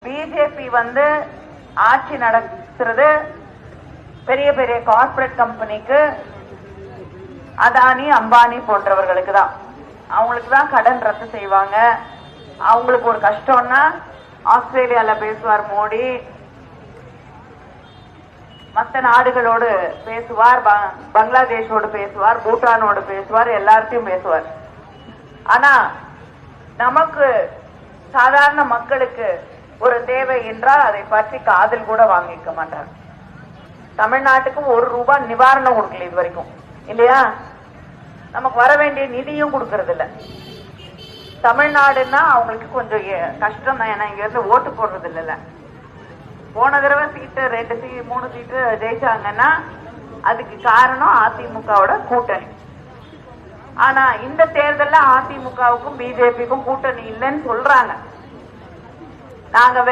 BJP ஆட்சி நடத்துறது பெரிய பெரிய கார்ப்பரேட் கம்பெனிக்கு, அதானி அம்பானி போன்றவர்களுக்கு தான். அவங்களுக்கு தான் கடன் ரத்து செய்வாங்க. அவங்களுக்கு ஒரு கஷ்டம்னா ஆஸ்திரேலியால பேசுவார் மோடி, மற்ற நாடுகளோடு பேசுவார், பங்களாதேஷோடு பேசுவார், பூட்டானோடு பேசுவார், எல்லார்த்தையும் பேசுவார். ஆனா நமக்கு சாதாரண மக்களுக்கு ஒரு தேவை என்றால் அதை பற்றி காதில் கூட வாங்கிக்க மாட்டார். தமிழ்நாட்டுக்கு ₹1 நிவாரணம் கொடுக்கல இது வரைக்கும், இல்லையா? நமக்கு வர வேண்டிய நிதியும் கொடுக்கறது இல்ல. தமிழ்நாடுன்னா அவங்களுக்கு கொஞ்சம் கஷ்டம் தான், ஏன்னா இங்க இருந்து ஓட்டு போடுறது இல்ல. போன தடவை சீட்டு 3 சீட்டு ஜெயிச்சாங்கன்னா அதுக்கு காரணம் அதிமுகவோட கூட்டணி. ஆனா இந்த தேர்தல்ல அதிமுகவுக்கும் பிஜேபிக்கும் கூட்டணி இல்லைன்னு சொல்றாங்க. நாங்க